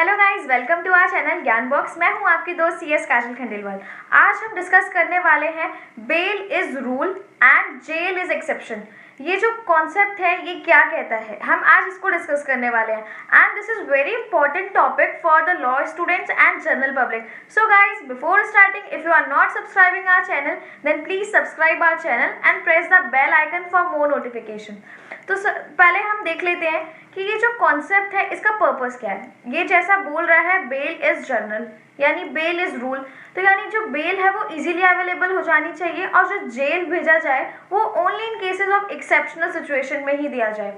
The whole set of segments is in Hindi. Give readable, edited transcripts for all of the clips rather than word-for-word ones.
Hello guys, welcome to our channel Gyan Box. मैं हूं आपकी दोस्त CS काजल खंडेलवाल। आज हम डिस्कस करने वाले हैं bail is rule and jail is exception. ये जो कॉन्सेप्ट है ये क्या कहता है, हम आज इसको डिस्कस करने वाले हैं and this is very important topic for the law students and general public. So guys, before starting, if you are not subscribing our channel then please subscribe our channel and press the bell icon for more notification. तो पहले हम देख लेते हैं कि ये जो कॉन्सेप्ट है इसका पर्पस क्या है। ये जैसा बोल रहा है बेल इज जनरल यानी बेल इज रूल, तो यानी जो बेल है वो इजीली अवेलेबल हो जानी चाहिए और जो जेल भेजा जाए वो only in cases of exceptional situation में ही दिया जाए।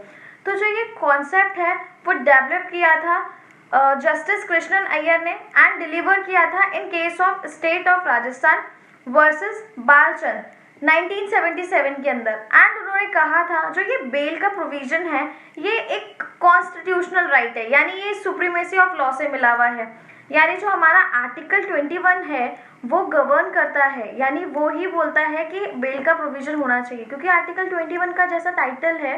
तो जो ये कॉन्सेप्ट है वो डेवलप किया था जस्टिस कृष्णन अय्यर ने एंड डिलीवर किया था in case of state of Rajasthan versus Balchand 1977 के अंदर। एंड उन्होंने कहा था जो ये बेल का प्रोविजन है ये एक कॉन्स्टिट्यूशनल राइट है, यानी ये सुप्रीमेसी ऑफ लॉ से मिला हुआ है। यानी जो हमारा आर्टिकल 21 है वो गवर्न करता है, यानी वो ही बोलता है कि बेल का प्रोविजन होना चाहिए, क्योंकि आर्टिकल 21 का जैसा टाइटल है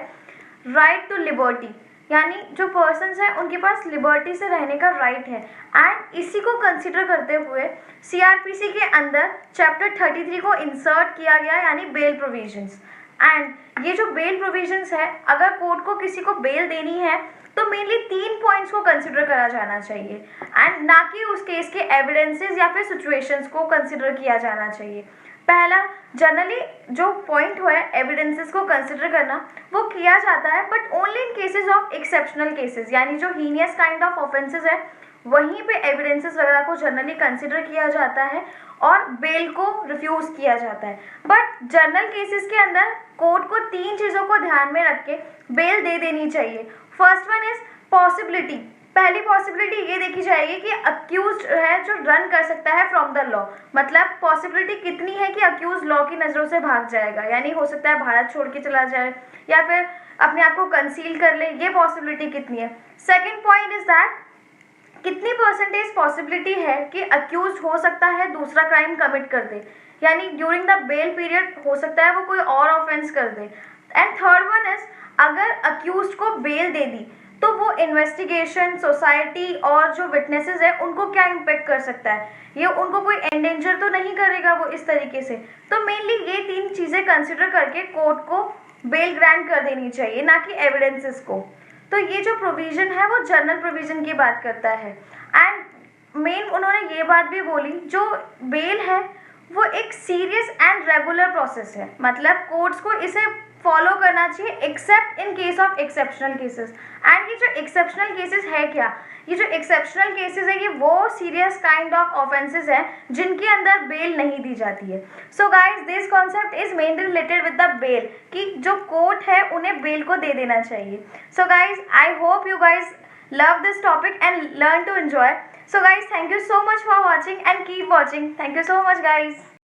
राइट टू लिबर्टी, यानी जो पर्सन्स हैं उनके पास लिबर्टी से रहने का राइट है। एंड इसी को कंसिडर करते हुए CRPC के अंदर चैप्टर 33 को इंसर्ट किया गया, यानी बेल प्रोविजंस। एंड ये जो बेल प्रोविजंस है, अगर कोर्ट को किसी को बेल देनी है तो मेनली 3 पॉइंट्स को कंसिडर करा जाना चाहिए एंड ना कि उस केस के एविडेंसेस या फिर सिचुएशंस को कंसिडर किया जाना चाहिए। पहला, जनरली जो पॉइंट है एविडेंसेस को कंसिडर करना वो किया जाता है but only in cases of exceptional cases, यानी जो हीनियस काइंड ऑफ ऑफेंसेस है वहीं पे एविडेंसेस वगैरह को जनरली कंसिडर किया जाता है और बेल को रिफ्यूज किया जाता है। बट जनरल केसेस के अंदर कोर्ट को 3 चीज़ों को ध्यान में रख के बेल दे देनी चाहिए। First one is possibility. पहली पॉसिबिलिटी ये देखी जाएगी कि अक्यूज्ड है जो रन कर सकता है फ्रॉम द लॉ, मतलब पॉसिबिलिटी कितनी है कि अक्यूज लॉ की नज़रों से भाग जाएगा, यानी हो सकता है भारत छोड़ के चला जाए या फिर अपने आप को कंसील कर ले, ये पॉसिबिलिटी कितनी है। सेकेंड पॉइंट इज दैट कितनी परसेंटेज पॉसिबिलिटी है कि अक्यूज हो सकता है दूसरा क्राइम कमिट कर दे, यानी ड्यूरिंग द बेल पीरियड हो सकता है वो कोई और ऑफेंस कर दे। एंड थर्ड वन इज अगर अक्यूज को बेल दे दी तो वो इन्वेस्टिगेशन, सोसाइटी और जो विटनेसेस है उनको क्या इम्पेक्ट कर सकता है, ये उनको कोई एंडेंजर तो नहीं करेगा वो इस तरीके से। तो मेनली ये 3 चीज़ें कंसिडर करके कोर्ट को बेल ग्रांट कर देनी चाहिए, ना कि एविडेंसेस को। तो ये जो प्रोविज़न है वो जनरल प्रोविज़न की बात करता है। एंड मेन उन्होंने ये बात भी बोली जो बेल है वो एक सीरियस एंड रेगुलर प्रोसेस है, मतलब कोर्ट्स को इसे फॉलो करना चाहिए accept in case of exceptional cases. And ये जो एक्सेप्शनल केसेस है क्या, ये जो एक्सेप्शनल केसेस है ये वो सीरियस काइंड ऑफ ऑफेंसेस है जिनके अंदर बेल नहीं दी जाती है। So guys, this concept is mainly related with the bail, कि जो कोर्ट है उन्हें बेल को दे देना चाहिए। So guys, I hope you guys love this topic and learn to enjoy. So guys, thank you so much for watching and keep watching. Thank you so much guys.